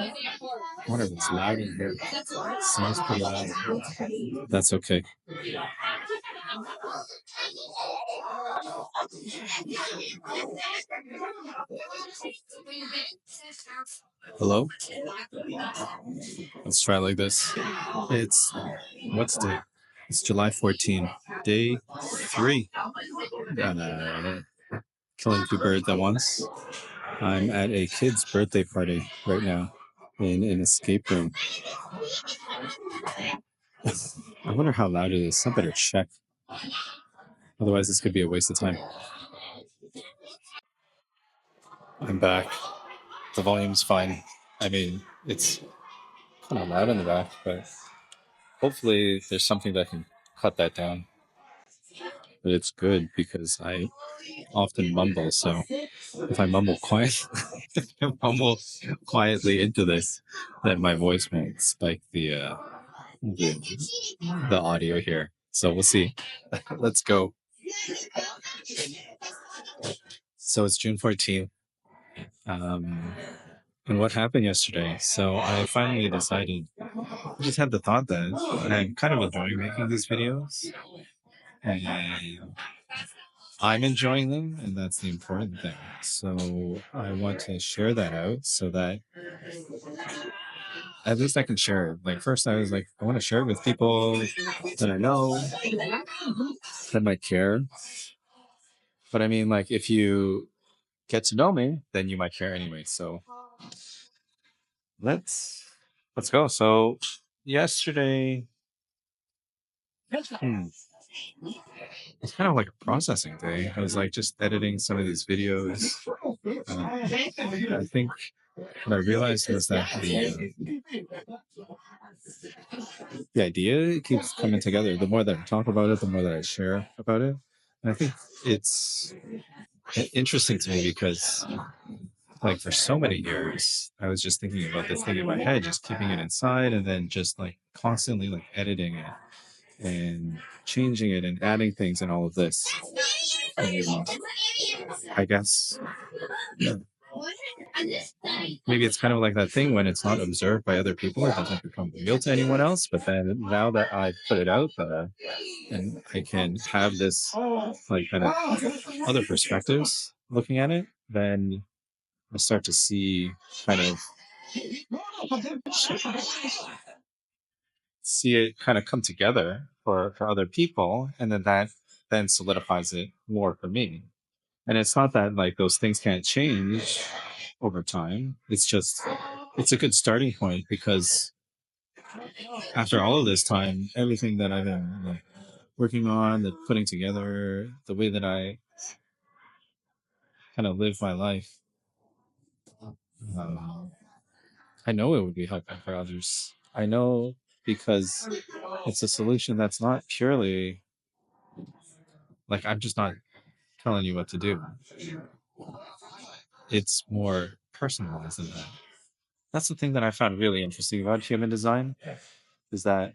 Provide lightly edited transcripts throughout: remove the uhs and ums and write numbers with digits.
I wonder if it's loud in here. It smells pretty loud. That's okay. Hello? Let's try like this. It's what's day? It's July 14, day 3. Killing two birds at once. I'm at a kid's birthday party right now in an escape room. I wonder how loud it is. I better check. Otherwise, this could be a waste of time. I'm back. The volume's fine. I mean, it's kind of loud in the back, but hopefully there's something that can cut that down. But it's good because I often mumble, so if I mumble quietly into this, then my voice won't spike the audio here. So we'll see. Let's go. So it's June 14th. And what happened yesterday? So I finally decided, I just had the thought that I'm kind of enjoying making these videos. And I'm enjoying them, and that's the important thing. So I want to share that out so that at least I can share it. Like, first, I was like, I want to share it with people that I know that might care. But I mean, like, if you get to know me, then you might care anyway. So let's go. So yesterday, it's kind of like a processing day. I was like just editing some of these videos. I think what I realized was that the idea keeps coming together. The more that I talk about it, the more that I share about it. And I think it's interesting to me because, like, for so many years, I was just thinking about this thing in my head, just keeping it inside, and then just like constantly like editing it and changing it and adding things and all of this. And I guess maybe it's kind of like that thing when it's not observed by other people, it doesn't become real to anyone else. But then now that I put it out there and I can have this like kind of other perspectives looking at it, then I start to see kind of see it kind of come together for other people, and then that then solidifies it more for me. And it's not that like those things can't change over time. It's just it's a good starting point because after all of this time, everything that I've been like working on, the putting together, the way that I kind of live my life, um, I know it would be helpful for others. I know because it's a solution that's not purely like I'm just not telling you what to do. It's more personalized than that. That's the thing that I found really interesting about human design is that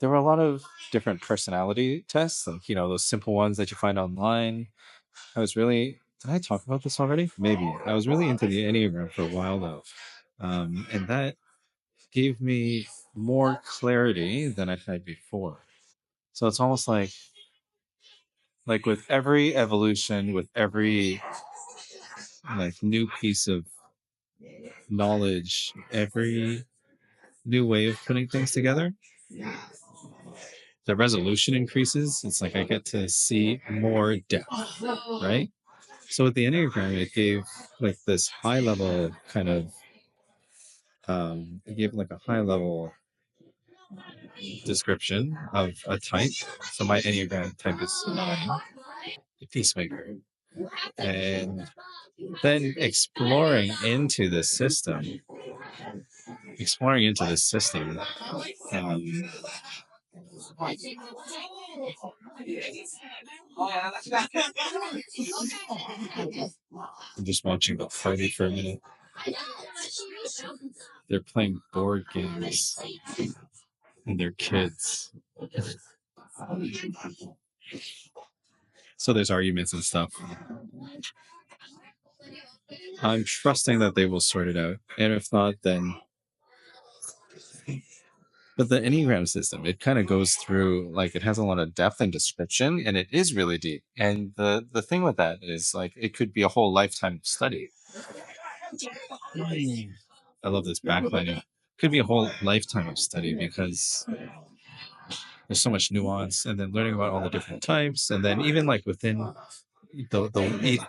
there were a lot of different personality tests, like, you know, those simple ones that you find online. Did I talk about this already? Maybe. I was really into the Enneagram for a while though. And that gave me more clarity than I had before. So it's almost like with every evolution, with every like new piece of knowledge, every new way of putting things together, the resolution increases. It's like I get to see more depth, right? So with the Enneagram, it gave like this high level kind of, it gave like a high level description of a type. So my Enneagram type is 9, the peacemaker. And then exploring into this system, um, I'm just watching the party for a minute. They're playing board games and they're kids. So there's arguments and stuff. I'm trusting that they will sort it out. And if not, then but the Enneagram system, it kind of goes through like it has a lot of depth and description and it is really deep. And the thing with that is like it could be a whole lifetime of study. I love this backlighting. Could be a whole lifetime of study because there's so much nuance and then learning about all the different types and then even like within each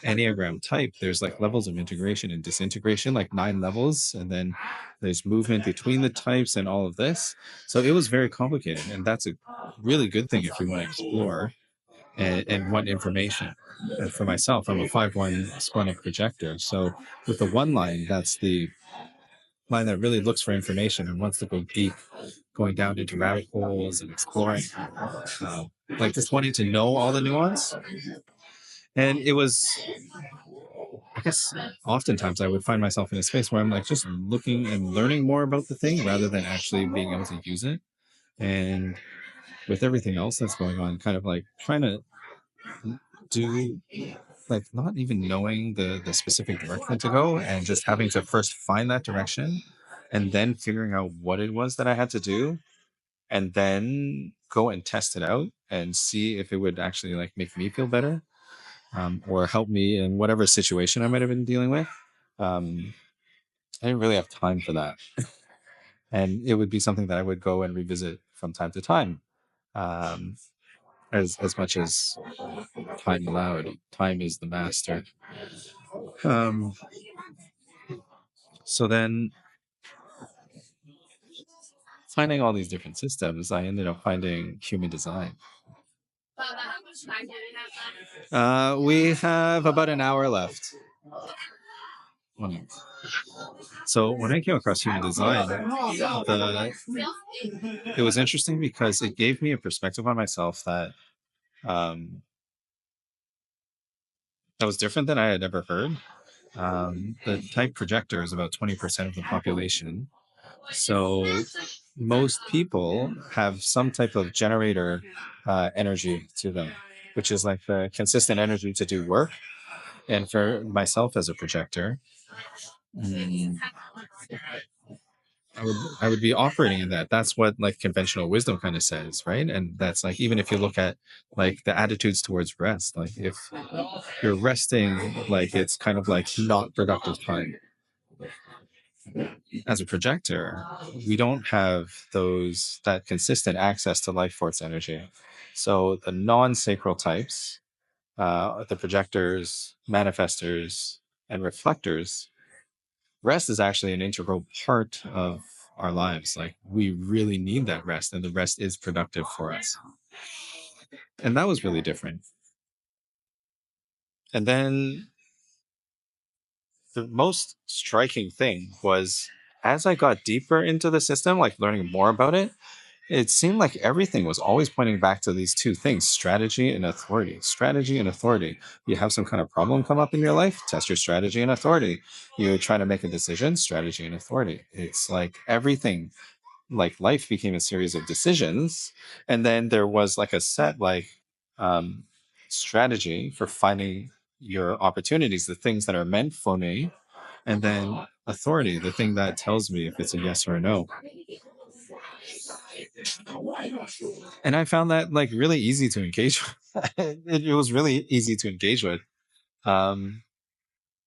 enneagram type there's like levels of integration and disintegration, like 9 levels, and then there's movement between the types and all of this. So it was very complicated, and that's a really good thing if you want to explore and want information. And for myself, I'm a 5-1 splenic projector, so with the one line, that's the line that really looks for information and wants to go deep, going down into rabbit holes and exploring, like just wanting to know all the nuance. And it was, I guess, oftentimes I would find myself in a space where I'm like just looking and learning more about the thing rather than actually being able to use it. And with everything else that's going on, kind of like trying to do, like, not even knowing the specific direction to go and just having to first find that direction and then figuring out what it was that I had to do and then go and test it out and see if it would actually like make me feel better, or help me in whatever situation I might have been dealing with. Um, I didn't really have time for that. And it would be something that I would go and revisit from time to time. Um, as much as time allowed, time is the master. Um, so then finding all these different systems, I ended up finding human design. We have about an hour left. So when I came across human design, it was interesting because it gave me a perspective on myself um, that was different than I had ever heard. The type projector is about 20% of the population. So most people have some type of generator energy to them, which is like the consistent energy to do work. And for myself as a projector, mm, I would be operating in that. That's what like conventional wisdom kind of says, right? And that's like even if you look at like the attitudes towards rest, like if you're resting, like it's kind of like not productive time. As a projector, we don't have that consistent access to life force energy. So the non-sacral types, the projectors, manifestors, and reflectors, rest is actually an integral part of our lives. Like we really need that rest, and the rest is productive for us. And that was really different. And then the most striking thing was as I got deeper into the system, like learning more about it, it seemed like everything was always pointing back to these two things: strategy and authority. Strategy and authority. You have some kind of problem come up in your life, test your strategy and authority. You try to make a decision, strategy and authority. It's like everything, like life became a series of decisions. And then there was like a set, like, um, strategy for finding your opportunities, the things that are meant for me. And then authority, the thing that tells me if it's a yes or a no. And I found that like really easy to engage with. It was really easy to engage with, um,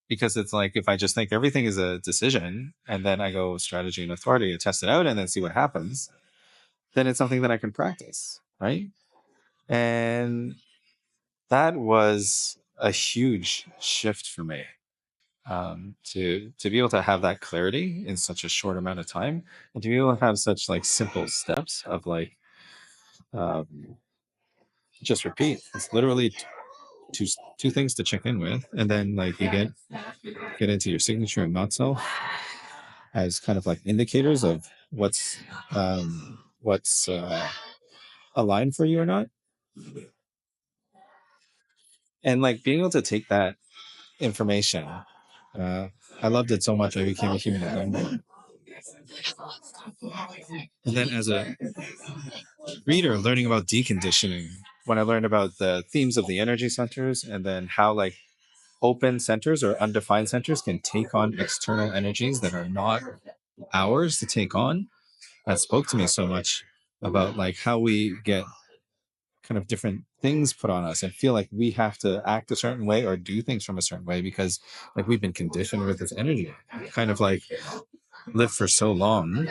because it's like if I just think everything is a decision and then I go strategy and authority and test it out and then see what happens, then it's something that I can practice, right? And that was a huge shift for me, to be able to have that clarity in such a short amount of time and to be able to have such like simple steps of like, um, just repeat. It's literally two things to check in with, and then like you get into your signature and not self as kind of like indicators of what's aligned for you or not, and like being able to take that information. Uh, I loved it so much I became a human designer. And then as a reader, learning about deconditioning, when I learned about the themes of the energy centers and then how like open centers or undefined centers can take on external energies that are not ours to take on. That spoke to me so much about like how we get kind of different things put on us and feel like we have to act a certain way or do things from a certain way because like we've been conditioned with this energy, kind of like lived for so long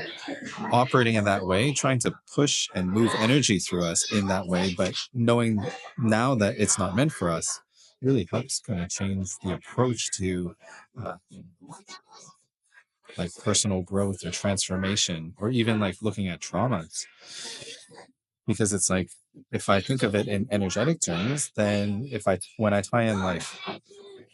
operating in that way, trying to push and move energy through us in that way, but knowing now that it's not meant for us really helps kind of change the approach to uh, like personal growth or transformation, or even like looking at traumas. Because it's like, if I think of it in energetic terms, then if I, when I tie in like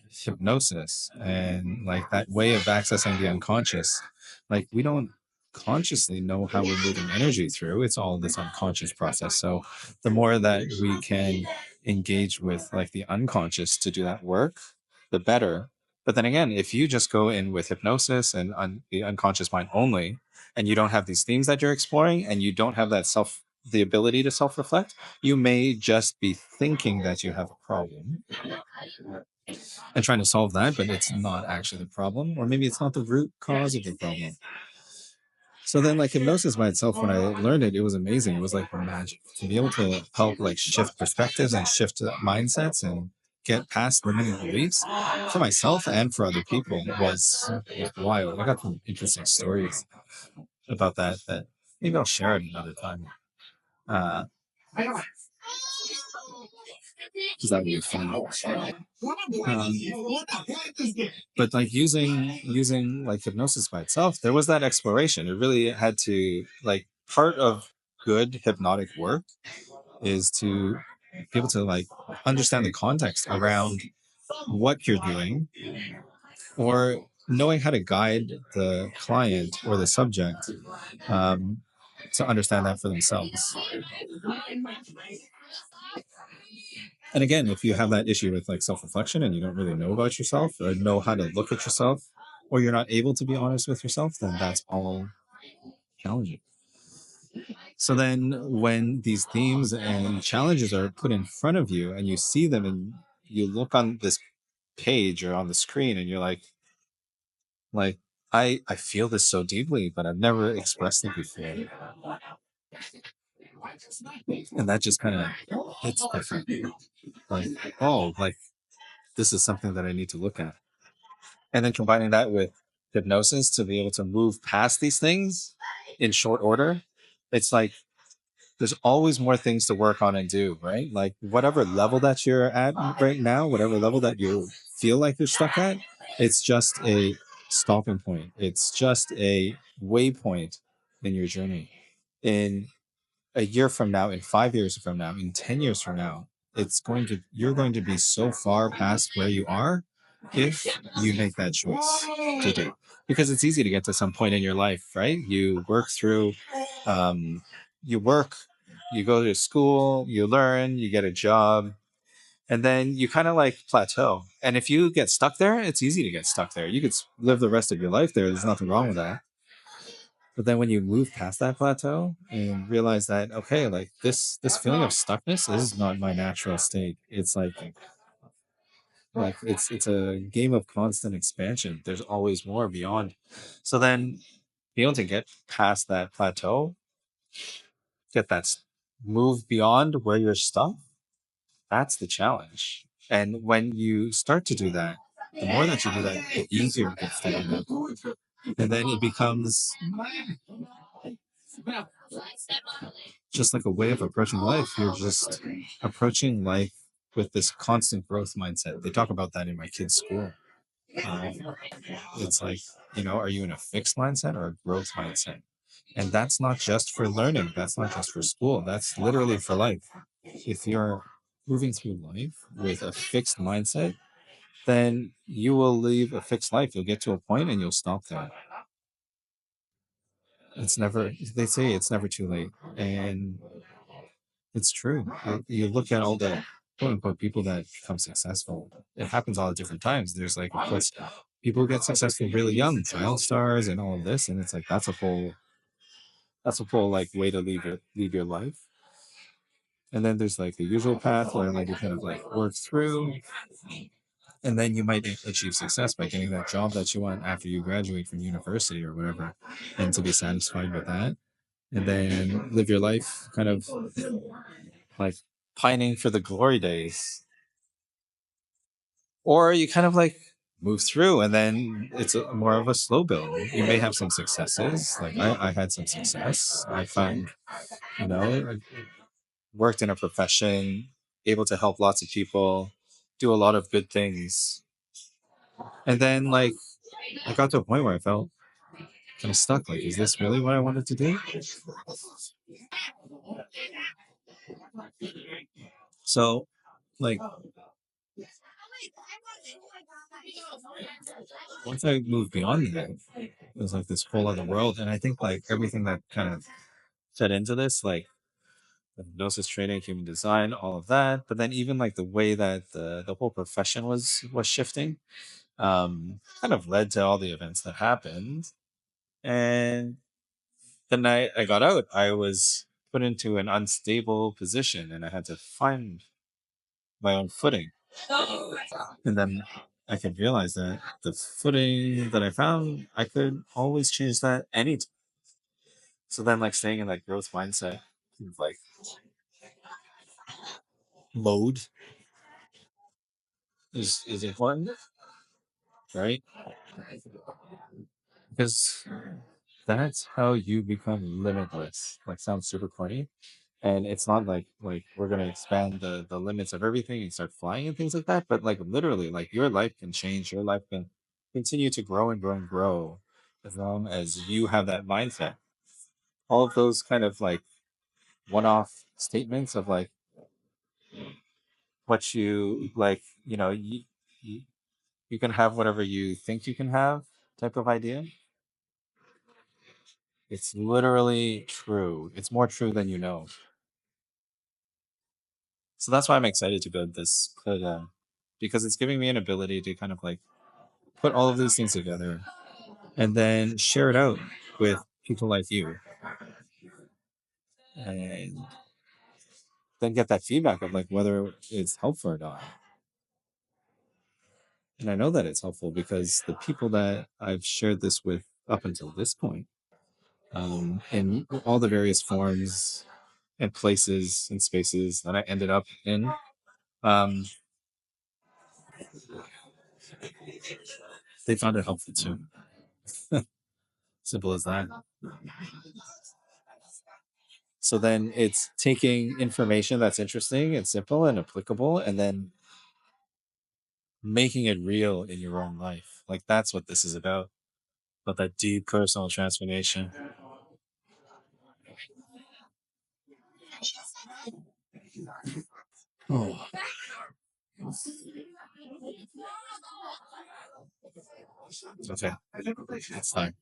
hypnosis and like that way of accessing the unconscious, like we don't consciously know how we're moving energy through. It's all this unconscious process. So the more that we can engage with like the unconscious to do that work, the better. But then again, if you just go in with hypnosis and the unconscious mind only, and you don't have these themes that you're exploring, and you don't have that the ability to self-reflect, you may just be thinking that you have a problem and trying to solve that, but it's not actually the problem, or maybe it's not the root cause of the problem. So then, like hypnosis by itself, when I learned it, it was amazing. It was like magic to be able to help like shift perspectives and shift mindsets and get past limiting beliefs for myself and for other people was wild. I got some interesting stories about that maybe I'll share it another time. Uh, because that would be fun. But like using like hypnosis by itself, there was that exploration. It really had to like part of good hypnotic work is to be able to like understand the context around what you're doing, or knowing how to guide the client or the subject um, to understand that for themselves. And again, if you have that issue with like self-reflection and you don't really know about yourself or know how to look at yourself, or you're not able to be honest with yourself, then that's all challenging. So then when these themes and challenges are put in front of you and you see them and you look on this page or on the screen and you're like I feel this so deeply, but I've never expressed it before. And that just kind of hits different. Like, oh, like this is something that I need to look at. And then combining that with hypnosis to be able to move past these things in short order, it's like there's always more things to work on and do, right? Like whatever level that you're at right now, whatever level that you feel like you're stuck at, it's just a stopping point. It's just a waypoint in your journey. In a year from now, in 5 years from now, in 10 years from now, you're going to be so far past where you are if you make that choice to do. Because it's easy to get to some point in your life, right? You work through, um, you work, you go to school, you learn, you get a job, and then you kind of like plateau. And if you get stuck there, it's easy to get stuck there. You could live the rest of your life there. There's nothing wrong with that. But then when you move past that plateau and realize that, okay, like this feeling of stuckness is not my natural state. It's like it's a game of constant expansion. There's always more beyond. So then being able to get past that plateau, get move beyond where you're stuck, that's the challenge. And when you start to do that, the more that you do that, the easier it gets to do that. And then it becomes just like a way of approaching life. You're just approaching life with this constant growth mindset. They talk about that in my kids' school. Um, it's like, are you in a fixed mindset or a growth mindset? And that's not just for learning. That's not just for school. That's literally for life. If you're moving through life with a fixed mindset, then you will live a fixed life. You'll get to a point and you'll stop there. They say it's never too late. And it's true. You look at all the quote unquote people that become successful. It happens all at different times. There's like, of course, people get successful really young, child stars, and all of this, and it's like that's a whole like way to leave your life. And then there's like the usual path where like you kind of like work through, And then you might achieve success by getting that job that you want after you graduate from university or whatever, and to be satisfied with that, and then live your life kind of like pining for the glory days. Or you kind of like move through, and then it's more of a slow build. You may have some successes. Like I had some success. I found, I worked in a profession, able to help lots of people, do a lot of good things. And then like I got to a point where I felt kind of stuck. Like, is this really what I wanted to do? So like once I moved beyond that, it was like this whole other world. And I think like everything that kind of fed into this, like the hypnosis training, human design, all of that. But then even like the way that the whole profession was shifting, kind of led to all the events that happened. And the night I got out, I was put into an unstable position and I had to find my own footing. And then I could realize that the footing that I found, I could always change that anytime. So then, like, staying in that growth mindset, like mode, is important, right? Because that's how you become limitless. Like, sounds super corny, and it's not like we're gonna expand the limits of everything and start flying and things like that. But like literally, like your life can change. Your life can continue to grow and grow and grow as long as you have that mindset. All of those kind of like one-off statements of like what you like, you, you can have whatever you think you can have type of idea. It's literally true. It's more true than you know. So that's why I'm excited to build this, because it's giving me an ability to kind of like put all of these things together and then share it out with people like you, and then get that feedback of like whether it's helpful or not. And I know that it's helpful because the people that I've shared this with up until this point, in all the various forms and places and spaces that I ended up in, um, they found it helpful too. Simple as that. So then it's taking information that's interesting and simple and applicable and then making it real in your own life. Like that's what this is about that deep personal transformation. Oh, okay. It's fine.